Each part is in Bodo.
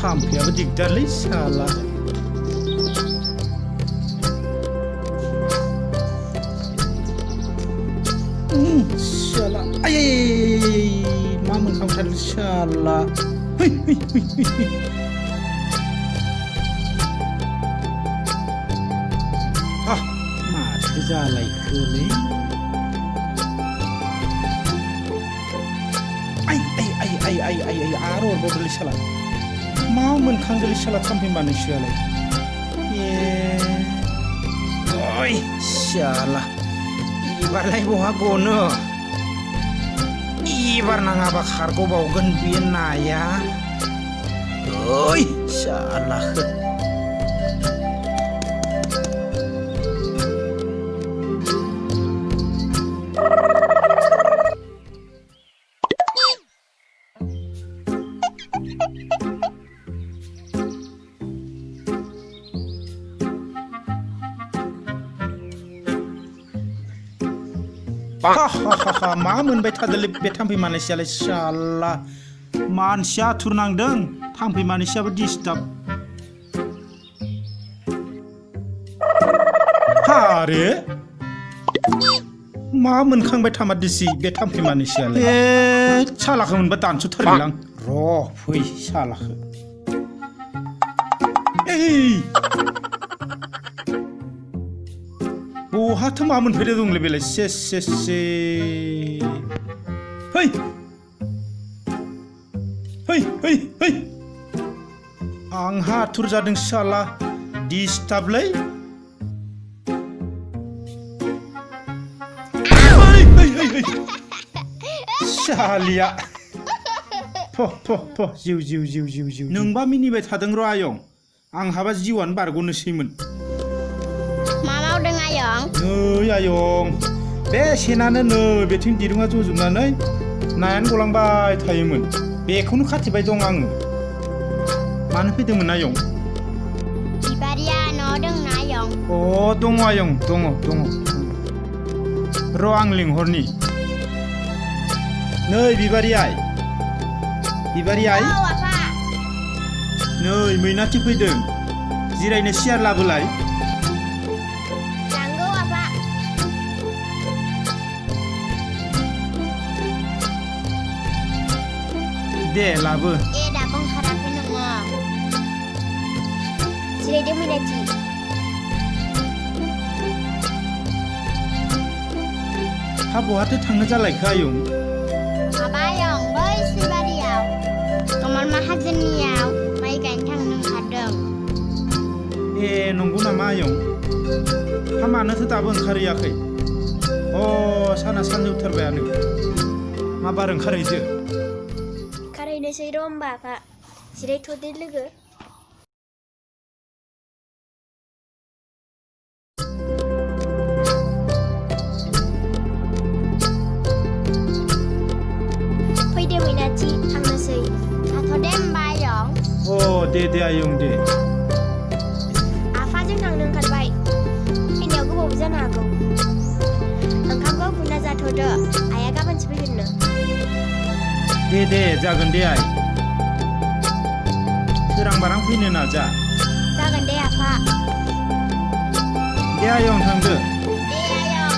थाम्फैयाबो दिगदारलै साला साला आय मा मोनखांथारलै साला माथो जालायखोलै आरो अरबावदोलै साला मा मोनखांदोलै साला थाम्फै मानसियालाय ओइ साला एबारलाय बहा गनो एबार नाङाबा खारग'बावगोन बे नाया ओइ साला मा मोनबाय थादोलै बे थाम्फै मानसियालाय साला मानसिया आथुर नांदों थाम्फै मानसियाबो डिस्टार्ब आरे मा मोनखांबाय थामारदिसि बे थाम्फै मानसियालाय सालाखौ मोनबा दानस'थारगोन आं र' फै सालाखौ बहाथो मा मोनफैदों दंलै बेलाय से है आंहा आथुर जादों साला डिस्टार्बलै सालिया जिउ नोंबा मिनिबाय थादों र' आयं आंहाबा जिउआनो बारग'नोसैमोन नै आयं बे सेनानो नै बेथिं दिरुङा जजोबनानै नायानो गलांबाय थायोमोन बेखौनो खाथेबाय दं आङो मानो फैदोंमोन आयं बिबारिया न' दंना आयं दङ आयं दङ र' आं लिंहरनि नै बिबारि आइ नै मैनाथि फैदों जिरायनो सियार लाबोलाय दे लाबो दाबो ओंखाराखै नोङो जिरायदो मैनाथि बहाथो थांनो जालायखो आयं माबा आयं बै सिलबारियाव कमल माहाजोननियाव माइ गायनो थांनो ओंखारदों नंगौ नामा आयं मानोथो दाबो ओंखारहैयाखै साना सानजौथारबायानो मा बार ओंखारहैदो ओंखारहैनोसै र' होमबा आफा जिरायथ'दो लोगो फैदो मैनाथि थांनोसै थाथ'दे होमबा आयं दे आयं दे आफाजों थांनो ओंखारबाय फैनायाव गोबावबो जानो हागौ ओंखामखौ खुरना जाथ'दो आइया गाबोनसो फैगोननो दे जागोन दे आइ सोरां बारां फैनो नाजा जागोन दे आफा दे आयं थांदो दे आयं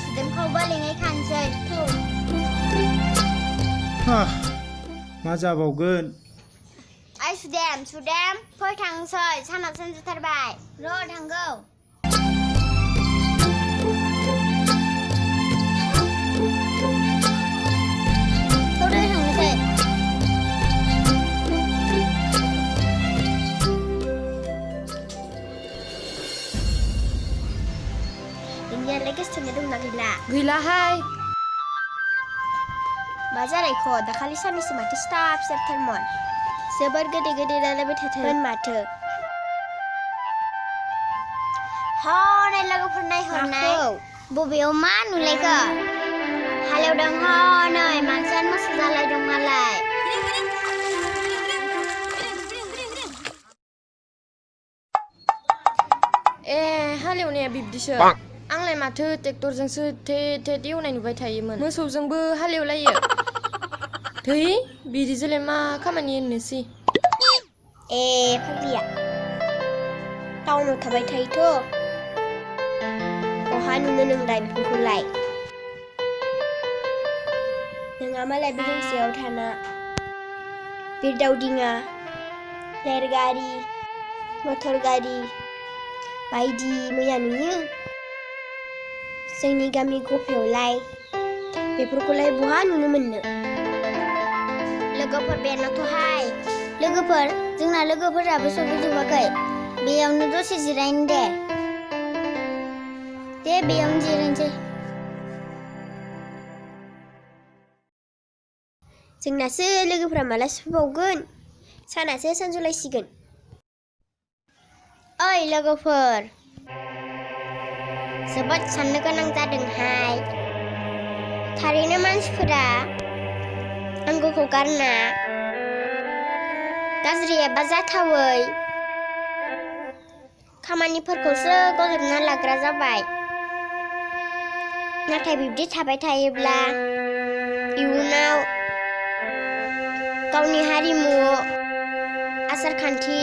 सुदेमखौबो लिङै खानोसै मा जाबावगोन ओइ सुदेम फै थांसै सानाव सानजौथारबाय र' थांगौ गैलाहाय मा जालायख' दाखालि साननैसो माथो सिथाबथारमोन जोबोर गोदै रायलायबाय थाथारोमोन माथो हनै लोगोफोर नायहरनाय बबेयाव मा नुलायखो हालेवदों हनै मानसियानो मोसौ जालायदों मालाय हालेवनाया बिब्दिसो आंलाय माथो ट्रेक्टरजोंसो थे एवनाय नुबाय थायोमोन मोसौजोंबो हालेवलायो थै बिदिजोंलाय मा खामानि होननोसै फाग्लिया टाउनाव थाबाय थायोथ' बहा नुनो नोंलाय बेफोरखौलाय नोंहा मालाय बे दोंसेयाव थाना बिरदावदिङा रेलगारि मटर गारि बायदि मैया नुयो जोंनि गामि गफायावलाय बेफोरखौलाय बहा नुनो मोननो लोगोफोर बेनावथ'हाय लोगोफोर जोंना लोगोफोराबो सफैजोबाखै बेयावनो दसे जिरायनो दे बेयावनो जिरायनोसै जोंनासो लोगोफोरा माला सफैबावगोन सानासो सानजौलायसिगोन ओइ लोगोफोर जोबोद साननो गोनां जादोंहाय थारैनो मानसिफोरा आंगोखौ गारना गाज्रि एबा जाथावै खामानिफोरखौसो गजबना लाग्रा जाबाय नाथाय बिब्दि थाबाय थायोब्ला इयुनाव गावनि हारिमु आसारखान्थि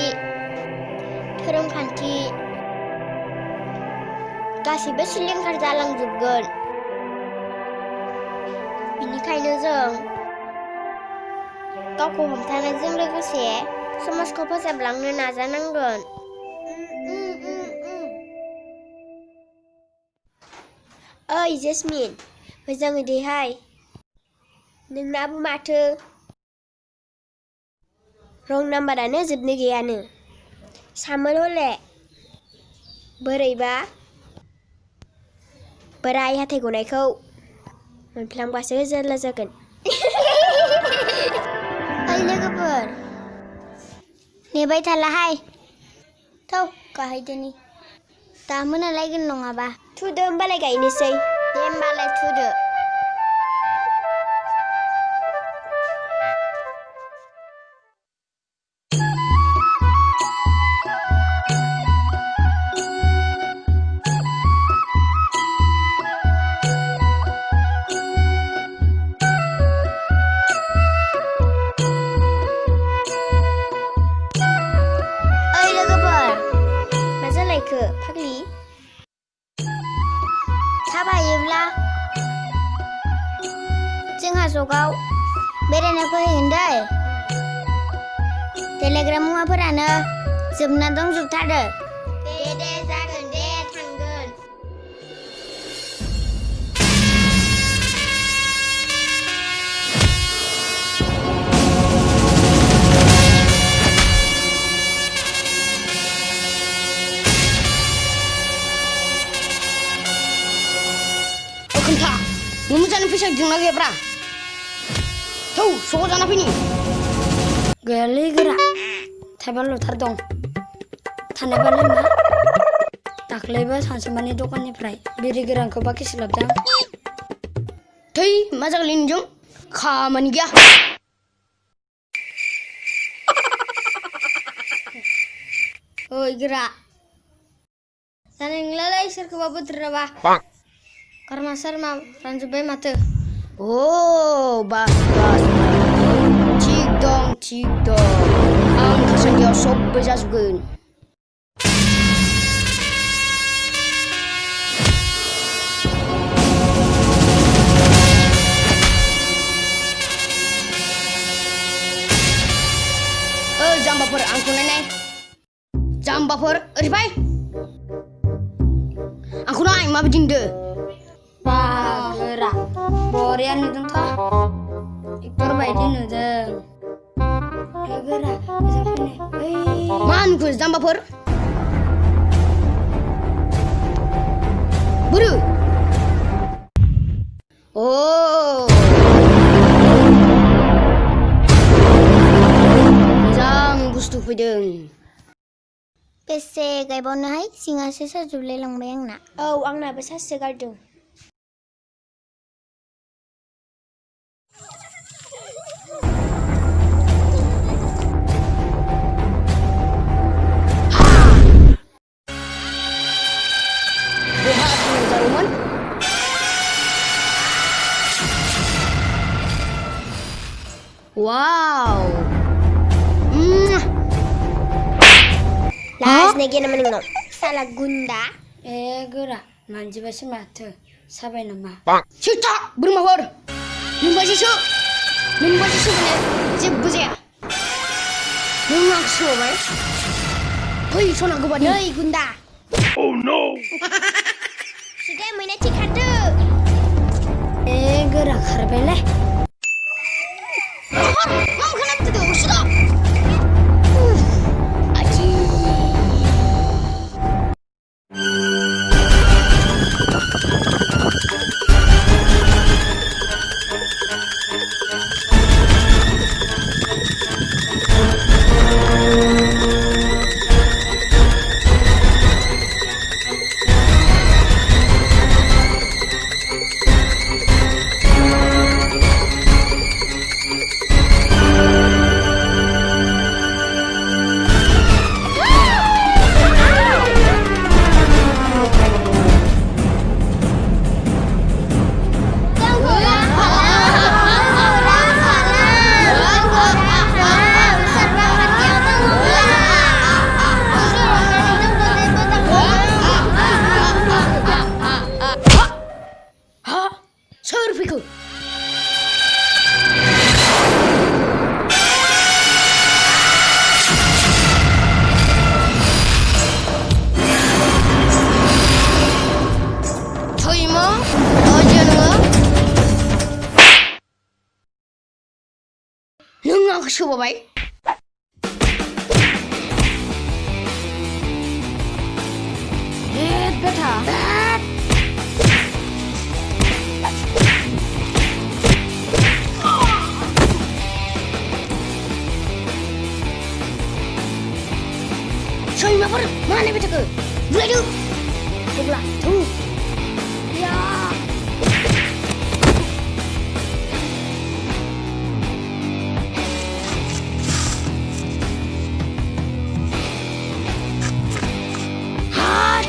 धोरोमखान्थि गासैबो सिलिंखार जालांजोबगोन बिनिखायनो जों गावखौ हमथानायजों लोगोसे समाजखौ फोसाबलांनो नाजानांगोन ओइ जेसमिन मोजाङै देहाय नोंनाबो माथो रं नाम्बारानो जोबनो गैयानो सामोल हले बोरैबा बोराय हाथाय गनायखौ मोनफ्लांबासो जारला जागोन ओइ लोगोफोर नेबाय थालाहाय थौ गाहायदोनि दा मोनालायगोन नङाबा थुदो होमबालाय गायनोसै दे होमबालाय थुदो फाग्लि थाबायोब्ला जोंहा जगाव बेरायनो फैगोन दै देलायग्रा मुवाफोरानो जोबना दंजोबथारो दे जागोन दे थांगोन खोन्था नों मोजाङै फैसा दंना गैयाब्रा थौ स' जाना फैनि गैयालै गोरा थाइबाल'थार दं थानायबालाय मा दाख्लैबो सानसुमानि दखाननिफ्राय बिरि गोरानखौ बाखिसो लाबोदां थै मा जागोनलै नोंजों खामानि गैया ओइ गोरा जानाय नंलालै सोरखौबा बोथोराबा कर्मा शर्मा रानजोब्बाय माथो अ बास थिग दं आं थासान्दियाव सबबो जाजोबगोन ओइ जाम्बाफोर आंखौ नायनाय जाम्बाफोर ओरै फै आंखौ नाय माबायदि नुदो गोरा बरिया नुदोंथ' एक्टर बायदि नुदों गोरा मा नुखो जाम्बाफोर बोरो अ मोजां बुस्थु फैदों बेसे गायबावनोहाय सिङासो साजोबलायलांबाय आंना औ आंनाबो सासो गारदों Wow. Las negi nama nengok. Salah gunda. Gera. Manji basi mata. Sabai nama. Cita bermawar. Nimba susu bener. Jebbu ya. Nungak suai. Hei, sona gua nih. Hei gunda. Oh no. Sudah mana cikar tu? Gera kharbele. Mau kenapa tu? Sudah. Aji. Surfiku. Toimo, aja nungak coba baik. Beta. Swmkhwr, mana beta ke? Dulu. Sebelah tu. Ya. Hat.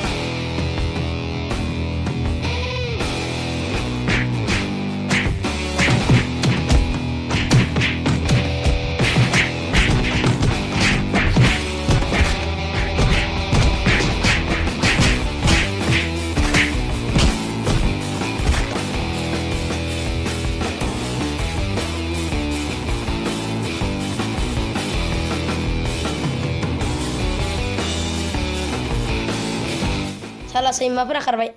Salah Swmkhwr akhirnya.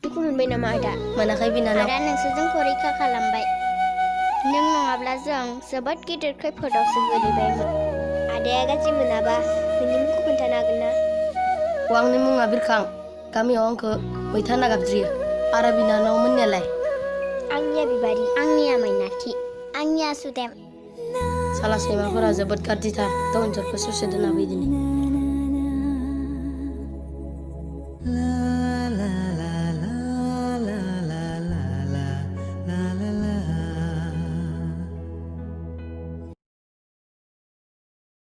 Aku moनबाय nama ada. Mana kai binana? Ada नोंसोरजों फरिखा खालामबाय. नों नङाब्ला जों जोबोद गिदिर खैफोदावसो गोलैबायमोन. आदाया गाज्रि मोनाबा नोंनि मुंखौ खोन्थानो हागोन ना? Uangni munga birkang. Kami orang ke waita nagabdri. Ara binana mennyalai. आंनिया बिबारी, आंनिया मैनाथि, आंनिया सुदेम. Salah Swmkhwr जोबोद गाज्रिथार. Tahun jorko susu dan abidini.